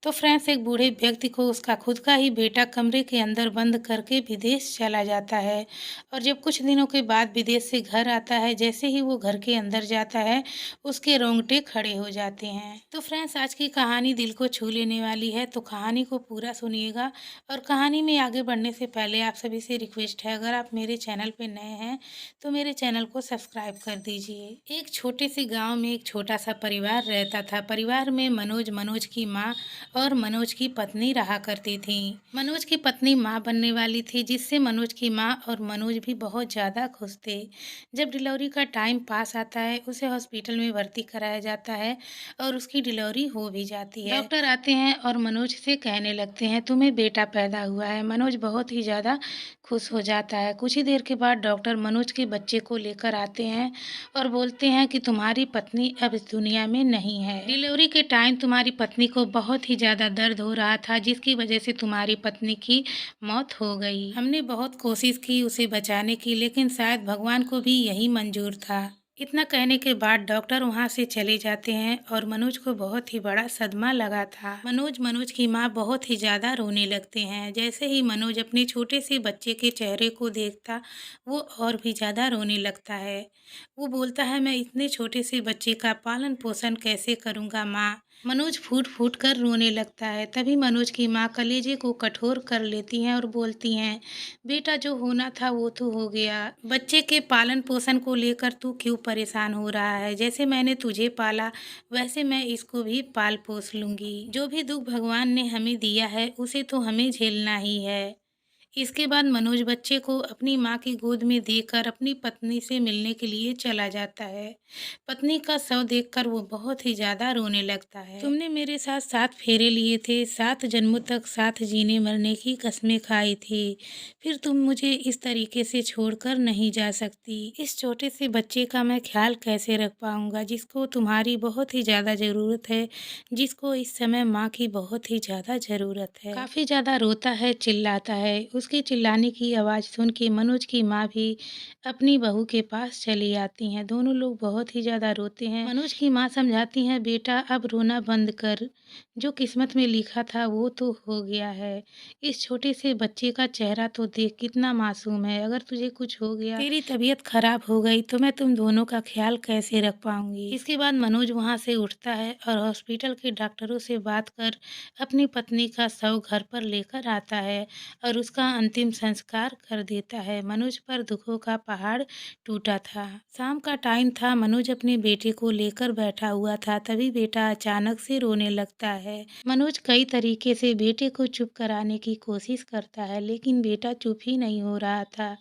तो फ्रेंड्स, एक बूढ़े व्यक्ति को उसका खुद का ही बेटा कमरे के अंदर बंद करके विदेश चला जाता है। और जब कुछ दिनों के बाद विदेश से घर आता है, जैसे ही वो घर के अंदर जाता है, उसके रोंगटे खड़े हो जाते हैं। तो फ्रेंड्स, आज की कहानी दिल को छू लेने वाली है, तो कहानी को पूरा सुनिएगा। और कहानी में आगे बढ़ने से पहले आप सभी से रिक्वेस्ट है, अगर आप मेरे चैनल पे नए हैं तो मेरे चैनल को सब्सक्राइब कर दीजिए। एक छोटे से गाँव में एक छोटा सा परिवार रहता था। परिवार में मनोज, मनोज की माँ और मनोज की पत्नी रहा करती थी। मनोज की पत्नी माँ बनने वाली थी, जिससे मनोज की माँ और मनोज भी बहुत ज़्यादा खुश थे। जब डिलीवरी का टाइम पास आता है, उसे हॉस्पिटल में भर्ती कराया जाता है और उसकी डिलीवरी हो भी जाती है। डॉक्टर आते हैं और मनोज से कहने लगते हैं, तुम्हें बेटा पैदा हुआ है। मनोज बहुत ही ज़्यादा खुश हो जाता है। कुछ ही देर के बाद डॉक्टर मनोज के बच्चे को लेकर आते हैं और बोलते हैं कि तुम्हारी पत्नी अब इस दुनिया में नहीं है। डिलीवरी के टाइम तुम्हारी पत्नी को बहुत ही ज़्यादा दर्द हो रहा था, जिसकी वजह से तुम्हारी पत्नी की मौत हो गई। हमने बहुत कोशिश की उसे बचाने की, लेकिन शायद भगवान को भी यही मंजूर था। इतना कहने के बाद डॉक्टर वहां से चले जाते हैं और मनोज को बहुत ही बड़ा सदमा लगा था। मनोज की माँ बहुत ही ज़्यादा रोने लगते हैं। जैसे ही मनोज अपने छोटे से बच्चे के चेहरे को देखता, वो और भी ज़्यादा रोने लगता है। वो बोलता है, मैं इतने छोटे से बच्चे का पालन पोषण कैसे करूँगा माँ। मनोज फूट फूट कर रोने लगता है। तभी मनोज की माँ कलेजे को कठोर कर लेती हैं और बोलती हैं, बेटा जो होना था वो तो हो गया। बच्चे के पालन पोषण को लेकर तू क्यों परेशान हो रहा है? जैसे मैंने तुझे पाला, वैसे मैं इसको भी पाल पोस लूंगी। जो भी दुख भगवान ने हमें दिया है, उसे तो हमें झेलना ही है। इसके बाद मनोज बच्चे को अपनी माँ की गोद में देकर अपनी पत्नी से मिलने के लिए चला जाता है। पत्नी का शव देखकर वो बहुत ही ज्यादा रोने लगता है। तुमने मेरे साथ 7 फेरे लिए थे, 7 जन्मों तक साथ जीने मरने की कस्में खाई थी, फिर तुम मुझे इस तरीके से छोड़कर नहीं जा सकती। इस छोटे से बच्चे का मैं ख्याल कैसे रख पाऊंगा, जिसको तुम्हारी बहुत ही ज्यादा जरूरत है, जिसको इस समय माँ की बहुत ही ज्यादा जरूरत है। काफी ज्यादा रोता है, चिल्लाता है। उसके चिल्लाने की आवाज़ सुन के मनोज की माँ भी अपनी बहू के पास चली आती हैं। दोनों लोग बहुत ही ज़्यादा रोते हैं। मनोज की माँ समझाती हैं, बेटा अब रोना बंद कर, जो किस्मत में लिखा था वो तो हो गया है। इस छोटे से बच्चे का चेहरा तो देख, कितना मासूम है। अगर तुझे कुछ हो गया, तेरी तबीयत खराब हो गई, तो मैं तुम दोनों का ख्याल कैसे रख पाऊंगी। इसके बाद मनोज वहाँ से उठता है और हॉस्पिटल के डॉक्टरों से बात कर अपनी पत्नी का शव घर पर लेकर आता है और उसका अंतिम संस्कार कर देता है। मनोज पर दुखों का पहाड़ टूटा था। शाम का टाइम था। मनोज अपने बेटे को लेकर बैठा हुआ था, तभी बेटा अचानक से रोने लगता है। मनोज कई तरीके से बेटे को चुप कराने की कोशिश करता है, लेकिन बेटा चुप ही नहीं हो रहा था,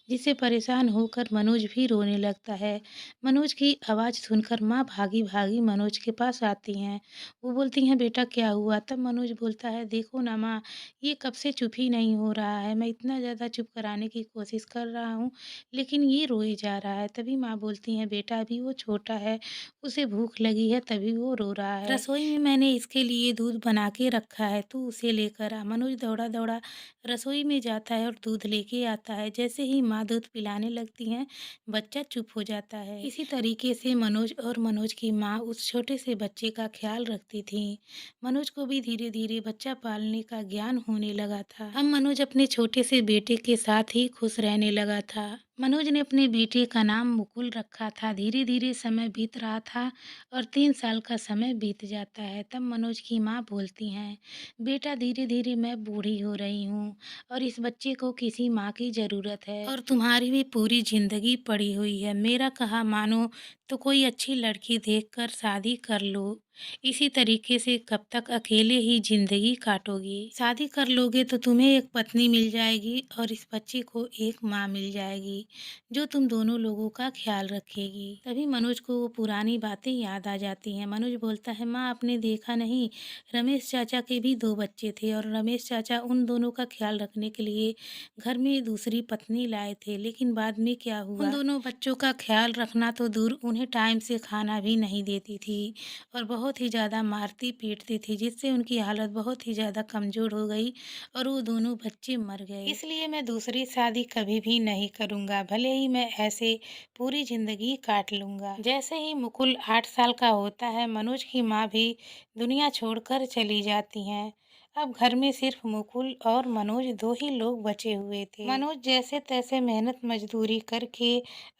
जिससे परेशान होकर मनोज भी रोने लगता है। मनोज की आवाज़ सुनकर माँ भागी भागी मनोज के पास आती हैं। वो बोलती हैं, बेटा क्या हुआ? तब मनोज बोलता है, देखो ना माँ, ये कब से चुप ही नहीं हो रहा है। मैं इतना ज़्यादा चुप कराने की कोशिश कर रहा हूँ, लेकिन ये रोए जा रहा है। तभी माँ बोलती हैं, बेटा अभी वो छोटा है, उसे भूख लगी है तभी वो रो रहा है। रसोई में मैंने इसके लिए दूध बना के रखा है, तू उसे लेकर आ। मनोज दौड़ा दौड़ा रसोई में जाता है और दूध लेके आता है। जैसे ही माँ दूध पिलाने लगती हैं, बच्चा चुप हो जाता है। इसी तरीके से मनोज और मनोज की माँ उस छोटे से बच्चे का ख्याल रखती थी। मनोज को भी धीरे धीरे बच्चा पालने का ज्ञान होने लगा था। अब मनोज अपने छोटे से बेटे के साथ ही खुश रहने लगा था। मनोज ने अपने बेटे का नाम मुकुल रखा था। धीरे धीरे समय बीत रहा था और 3 साल का समय बीत जाता है। तब मनोज की माँ बोलती हैं, बेटा धीरे धीरे मैं बूढ़ी हो रही हूँ और इस बच्चे को किसी माँ की ज़रूरत है, और तुम्हारी भी पूरी ज़िंदगी पड़ी हुई है। मेरा कहा मानो तो कोई अच्छी लड़की देखकर शादी कर लो। इसी तरीके से कब तक अकेले ही जिंदगी काटोगी? शादी कर लोगे तो तुम्हें एक पत्नी मिल जाएगी और इस बच्चे को एक माँ मिल जाएगी, जो तुम दोनों लोगों का ख्याल रखेगी। तभी मनोज को वो पुरानी बातें याद आ जाती हैं। मनोज बोलता है, माँ आपने देखा नहीं, रमेश चाचा के भी 2 बच्चे थे और रमेश चाचा उन दोनों का ख्याल रखने के लिए घर में दूसरी पत्नी लाए थे, लेकिन बाद में क्या हुआ, उन दोनों बच्चों का ख्याल रखना तो दूर, उन्हें टाइम से खाना भी नहीं देती थी और बहुत ही ज़्यादा मारती पीटती थी, जिससे उनकी हालत बहुत ही ज़्यादा कमज़ोर हो गई और वो दोनों बच्चे मर गए। इसलिए मैं दूसरी शादी कभी भी नहीं करूँगा। लूँगा, भले ही मैं ऐसे पूरी ज़िंदगी काट लूँगा। जैसे ही मुकुल 8 साल का होता है, मनोज की माँ भी दुनिया छोड़कर चली जाती हैं। अब घर में सिर्फ मुकुल और मनोज 2 ही लोग बचे हुए थे। मनोज जैसे-तैसे मेहनत मजदूरी करके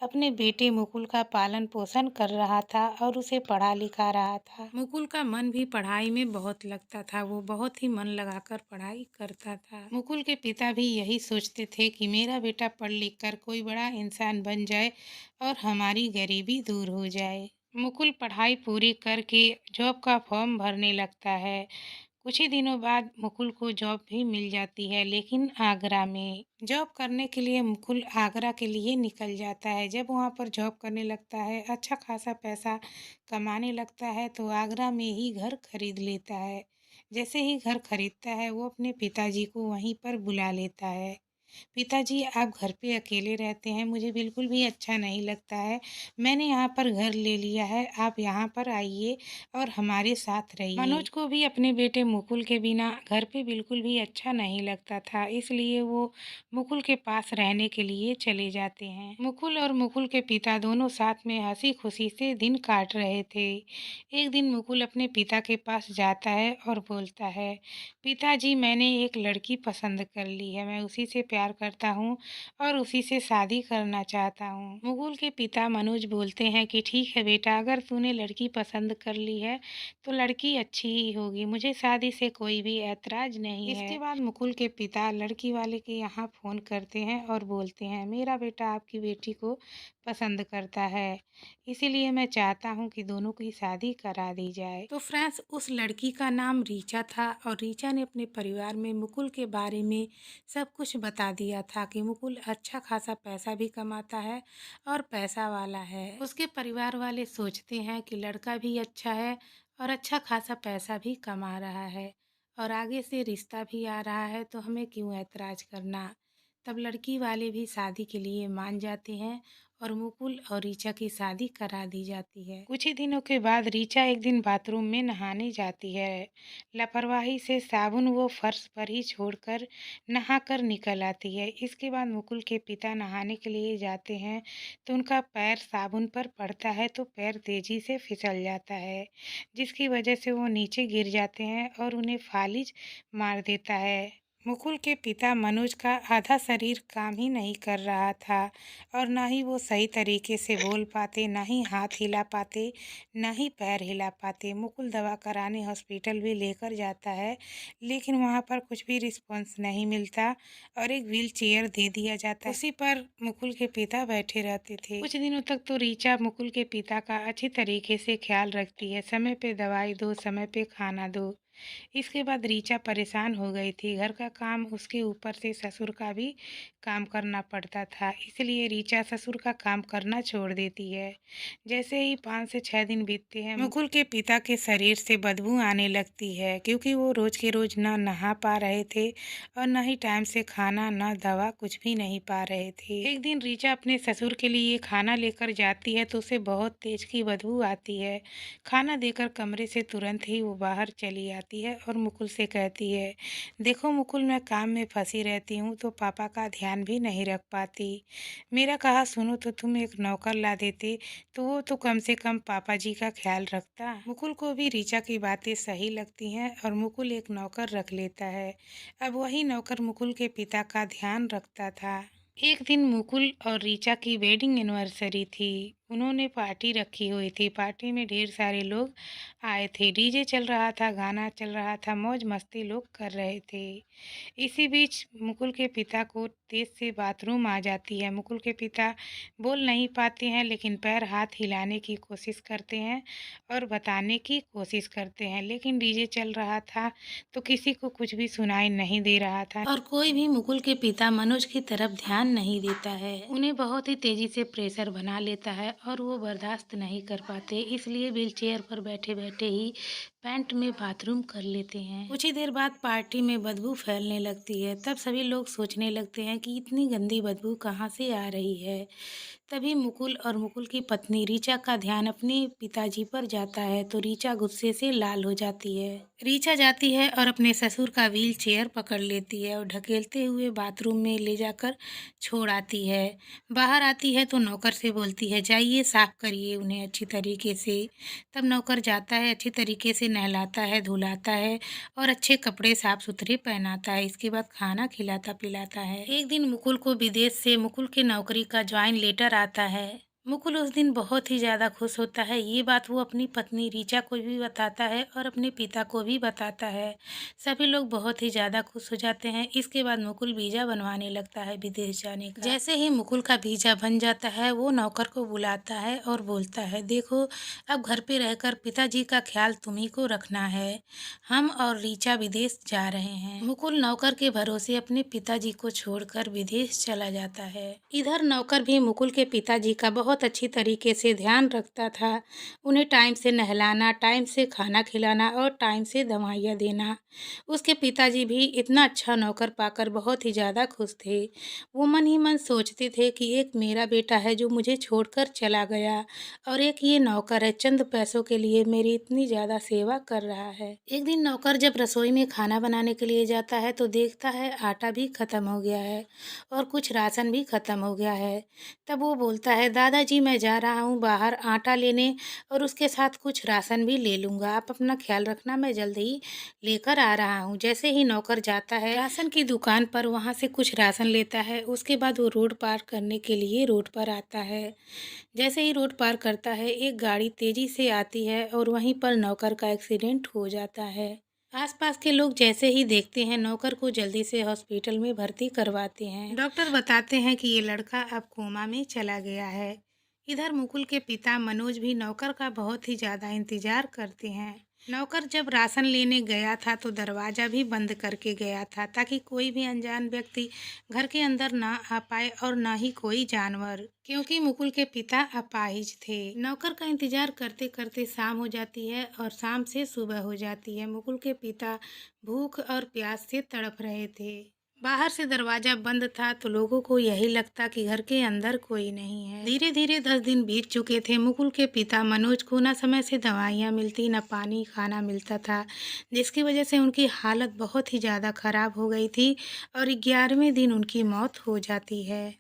अपने बेटे मुकुल का पालन-पोषण कर रहा था और उसे पढ़ा-लिखा रहा था। मुकुल का मन भी पढ़ाई में बहुत लगता था, वो बहुत ही मन लगाकर पढ़ाई करता था। मुकुल के पिता भी यही सोचते थे कि मेरा बेटा पढ़-लिख कर कोई बड़ा इंसान बन जाए और हमारी गरीबी दूर हो जाए। मुकुल पढ़ाई पूरी करके जॉब का फॉर्म भरने लगता है। कुछ ही दिनों बाद मुकुल को जॉब भी मिल जाती है, लेकिन आगरा में। जॉब करने के लिए मुकुल आगरा के लिए निकल जाता है। जब वहाँ पर जॉब करने लगता है, अच्छा खासा पैसा कमाने लगता है, तो आगरा में ही घर खरीद लेता है। जैसे ही घर खरीदता है, वो अपने पिताजी को वहीं पर बुला लेता है। पिताजी, आप घर पे अकेले रहते हैं, मुझे बिल्कुल भी अच्छा नहीं लगता है। मैंने यहाँ पर घर ले लिया है, आप यहाँ पर आइए और हमारे साथ रहिए। मनोज को भी अपने बेटे मुकुल के बिना घर पे बिल्कुल भी अच्छा नहीं लगता था, इसलिए वो मुकुल के पास रहने के लिए चले जाते हैं। मुकुल और मुकुल के पिता दोनों साथ में हंसी खुशी से दिन काट रहे थे। एक दिन मुकुल अपने पिता के पास जाता है और बोलता है, पिताजी, मैंने एक लड़की पसंद कर ली है, मैं उसी से प्यार करता हूँ और उसी से शादी करना चाहता हूँ। मुकुल के पिता मनोज बोलते हैं कि ठीक है बेटा, अगर तूने लड़की पसंद कर ली है तो लड़की अच्छी ही होगी, मुझे शादी से कोई भी ऐतराज नहीं है। इसके बाद मुकुल के पिता लड़की वाले के यहाँ फ़ोन करते हैं और बोलते हैं, मेरा बेटा आपकी बेटी को पसंद करता है, इसीलिए मैं चाहता हूँ कि दोनों की शादी करा दी जाए। तो फ्रेंड्स, उस लड़की का नाम रीचा था और रीचा ने अपने परिवार में मुकुल के बारे में सब कुछ बता दिया था कि मुकुल अच्छा खासा पैसा भी कमाता है और पैसा वाला है। उसके परिवार वाले सोचते हैं कि लड़का भी अच्छा है और अच्छा खासा पैसा भी कमा रहा है और आगे से रिश्ता भी आ रहा है, तो हमें क्यों ऐतराज करना। तब लड़की वाले भी शादी के लिए मान जाते हैं और मुकुल और रीचा की शादी करा दी जाती है। कुछ ही दिनों के बाद रीचा एक दिन बाथरूम में नहाने जाती है। लापरवाही से साबुन वो फर्श पर ही छोड़कर नहाकर निकल आती है। इसके बाद मुकुल के पिता नहाने के लिए जाते हैं तो उनका पैर साबुन पर पड़ता है, तो पैर तेजी से फिसल जाता है, जिसकी वजह से वो नीचे गिर जाते हैं और उन्हें फालिज मार देता है। मुकुल के पिता मनोज का आधा शरीर काम ही नहीं कर रहा था और ना ही वो सही तरीके से बोल पाते, ना ही हाथ हिला पाते, ना ही पैर हिला पाते। मुकुल दवा कराने हॉस्पिटल भी लेकर जाता है, लेकिन वहाँ पर कुछ भी रिस्पॉन्स नहीं मिलता और एक व्हील चेयर दे दिया जाता है, उसी पर मुकुल के पिता बैठे रहते थे। कुछ दिनों तक तो रीचा मुकुल के पिता का अच्छी तरीके से ख्याल रखती है, समय पे दवाई दो, समय पे खाना दो। इसके बाद रीचा परेशान हो गई थी, घर का काम उसके ऊपर से ससुर का भी काम करना पड़ता था, इसलिए रीचा ससुर का काम करना छोड़ देती है। जैसे ही 5 से 6 दिन बीतते हैं, मुकुल के पिता के शरीर से बदबू आने लगती है, क्योंकि वो रोज के रोज ना नहा पा रहे थे और ना ही टाइम से खाना, ना दवा, कुछ भी नहीं पा रहे थे। एक दिन रीचा अपने ससुर के लिए खाना लेकर जाती है तो उसे बहुत तेज की बदबू आती है। खाना देकर कमरे से तुरंत ही वो बाहर चली आती है और मुकुल से कहती है, देखो मुकुल, मैं काम में फंसी रहती हूँ तो पापा का ध्यान भी नहीं रख पाती। मेरा कहा सुनो तो तुम एक नौकर ला देते तो वो तो कम से कम पापा जी का ख्याल रखता। मुकुल को भी रीचा की बातें सही लगती हैं और मुकुल एक नौकर रख लेता है। अब वही नौकर मुकुल के पिता का ध्यान रखता था। एक दिन मुकुल और रीचा की वेडिंग एनिवर्सरी थी। उन्होंने पार्टी रखी हुई थी। पार्टी में ढेर सारे लोग आए थे, डीजे चल रहा था, गाना चल रहा था, मौज मस्ती लोग कर रहे थे। इसी बीच मुकुल के पिता को तेज से बाथरूम आ जाती है। मुकुल के पिता बोल नहीं पाते हैं, लेकिन पैर हाथ हिलाने की कोशिश करते हैं और बताने की कोशिश करते हैं, लेकिन डीजे चल रहा था तो किसी को कुछ भी सुनाई नहीं दे रहा था और कोई भी मुकुल के पिता मनोज की तरफ ध्यान नहीं देता है। उन्हें बहुत ही तेजी से प्रेशर बना लेता है और वो बर्दाश्त नहीं कर पाते, इसलिए व्हील चेयर पर बैठे बैठे ही पैंट में बाथरूम कर लेते हैं। कुछ ही देर बाद पार्टी में बदबू फैलने लगती है। तब सभी लोग सोचने लगते हैं कि इतनी गंदी बदबू कहाँ से आ रही है। तभी मुकुल और मुकुल की पत्नी रीचा का ध्यान अपने पिताजी पर जाता है तो रीचा गुस्से से लाल हो जाती है। रीचा जाती है और अपने ससुर का व्हील चेयर पकड़ लेती है और ढकेलते हुए बाथरूम में ले जाकर छोड़ आती है। बाहर आती है तो नौकर से बोलती है, जाइए साफ करिए उन्हें अच्छी तरीके से। तब नौकर जाता है, अच्छी तरीके से नहलाता है, धुलाता है और अच्छे कपड़े साफ सुथरे पहनाता है। इसके बाद खाना खिलाता पिलाता है। एक दिन मुकुल को विदेश से मुकुल के नौकरी का ज्वाइन लेटर आता है। मुकुल उस दिन बहुत ही ज़्यादा खुश होता है। ये बात वो अपनी पत्नी रीचा को भी बताता है और अपने पिता को भी बताता है। सभी लोग बहुत ही ज़्यादा खुश हो जाते हैं। इसके बाद मुकुल वीज़ा बनवाने लगता है विदेश जाने का। जैसे ही मुकुल का वीज़ा बन जाता है वो नौकर को बुलाता है और बोलता है, देखो अब घर पे रहकर पिताजी का ख्याल तुम्ही को रखना है। हम और रीचा विदेश जा रहे हैं। मुकुल नौकर के भरोसे अपने पिताजी को छोड़कर विदेश चला जाता है। इधर नौकर भी मुकुल के पिताजी का बहुत अच्छी तरीके से ध्यान रखता था। उन्हें टाइम से नहलाना, टाइम से खाना खिलाना और टाइम से दवाइयाँ देना। उसके पिताजी भी इतना अच्छा नौकर पाकर बहुत ही ज़्यादा खुश थे। वो मन ही मन सोचते थे कि एक मेरा बेटा है जो मुझे छोड़कर चला गया और एक ये नौकर है चंद पैसों के लिए मेरी इतनी ज़्यादा सेवा कर रहा है। एक दिन नौकर जब रसोई में खाना बनाने के लिए जाता है तो देखता है आटा भी ख़त्म हो गया है और कुछ राशन भी ख़त्म हो गया है। तब वो बोलता है, दादाजी मैं जा रहा हूँ बाहर आटा लेने और उसके साथ कुछ राशन भी ले लूँगा। आप अपना ख्याल रखना, मैं जल्द ही लेकर आ रहा हूँ। जैसे ही नौकर जाता है राशन की दुकान पर, वहाँ से कुछ राशन लेता है। उसके बाद वो रोड पार करने के लिए रोड पर आता है। जैसे ही रोड पार करता है एक गाड़ी तेज़ी से आती है और वहीं पर नौकर का एक्सीडेंट हो जाता है। आसपास के लोग जैसे ही देखते हैं नौकर को जल्दी से हॉस्पिटल में भर्ती करवाते हैं। डॉक्टर बताते हैं कि ये लड़का अब कोमा में चला गया है। इधर मुकुल के पिता मनोज भी नौकर का बहुत ही ज़्यादा इंतजार करते हैं। नौकर जब राशन लेने गया था तो दरवाज़ा भी बंद करके गया था ताकि कोई भी अनजान व्यक्ति घर के अंदर ना आ पाए और ना ही कोई जानवर, क्योंकि मुकुल के पिता अपाहिज थे। नौकर का इंतजार करते करते शाम हो जाती है और शाम से सुबह हो जाती है। मुकुल के पिता भूख और प्यास से तड़प रहे थे। बाहर से दरवाजा बंद था तो लोगों को यही लगता कि घर के अंदर कोई नहीं है। धीरे धीरे 10 दिन बीत चुके थे। मुकुल के पिता मनोज को न समय से दवाइयाँ मिलती, न पानी खाना मिलता था, जिसकी वजह से उनकी हालत बहुत ही ज़्यादा खराब हो गई थी और 11वें दिन उनकी मौत हो जाती है।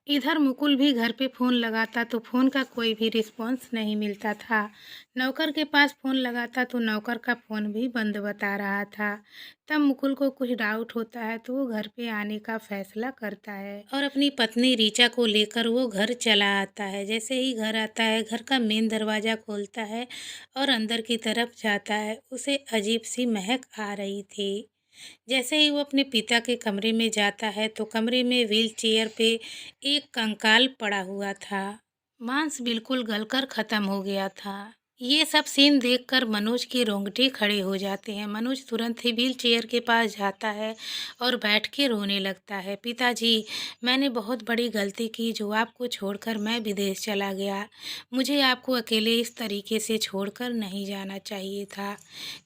इधर मुकुल भी घर पे फ़ोन लगाता तो फ़ोन का कोई भी रिस्पॉन्स नहीं मिलता था। नौकर के पास फ़ोन लगाता तो नौकर का फ़ोन भी बंद बता रहा था। तब मुकुल को कुछ डाउट होता है तो वो घर पे आने का फैसला करता है और अपनी पत्नी रीचा को लेकर वो घर चला आता है। जैसे ही घर आता है घर का मेन दरवाज़ा खोलता है और अंदर की तरफ जाता है। उसे अजीब सी महक आ रही थी। जैसे ही वो अपने पिता के कमरे में जाता है तो कमरे में व्हील चेयर पे एक कंकाल पड़ा हुआ था। मांस बिल्कुल गलकर खत्म हो गया था। ये सब सीन देखकर मनोज के रोंगटे खड़े हो जाते हैं। मनोज तुरंत ही व्हील चेयर के पास जाता है और बैठ के रोने लगता है। पिताजी, मैंने बहुत बड़ी गलती की जो आपको छोड़कर मैं विदेश चला गया। मुझे आपको अकेले इस तरीके से छोड़कर नहीं जाना चाहिए था।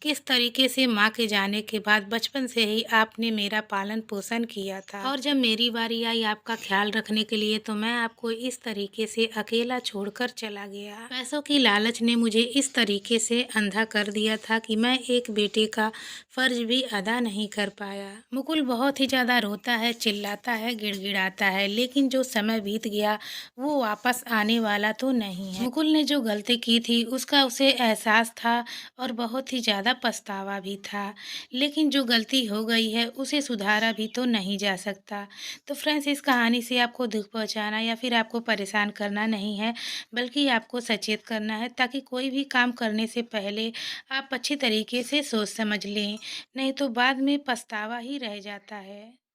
किस तरीके से माँ के जाने के बाद बचपन से ही आपने मेरा पालन पोषण किया था और जब मेरी बारी आई आपका ख्याल रखने के लिए तो मैं आपको इस तरीके से अकेला छोड़कर चला गया। पैसों की लालच ने मुझे इस तरीके से अंधा कर दिया था कि मैं एक बेटे का फर्ज भी अदा नहीं कर पाया। मुकुल बहुत ही ज़्यादा रोता है, चिल्लाता है, गिड़गिड़ाता है, लेकिन जो समय बीत गया वो वापस आने वाला तो नहीं है। मुकुल ने जो गलती की थी उसका उसे एहसास था और बहुत ही ज़्यादा पछतावा भी था, लेकिन जो गलती हो गई है उसे सुधारा भी तो नहीं जा सकता। तो फ्रेंड्स, इस कहानी से आपको दुख पहुंचाना या फिर आपको परेशान करना नहीं है, बल्कि आपको सचेत करना है ताकि कोई भी काम करने से पहले आप अच्छी तरीके से सोच समझ लें, नहीं तो बाद में पछतावा ही रह जाता है।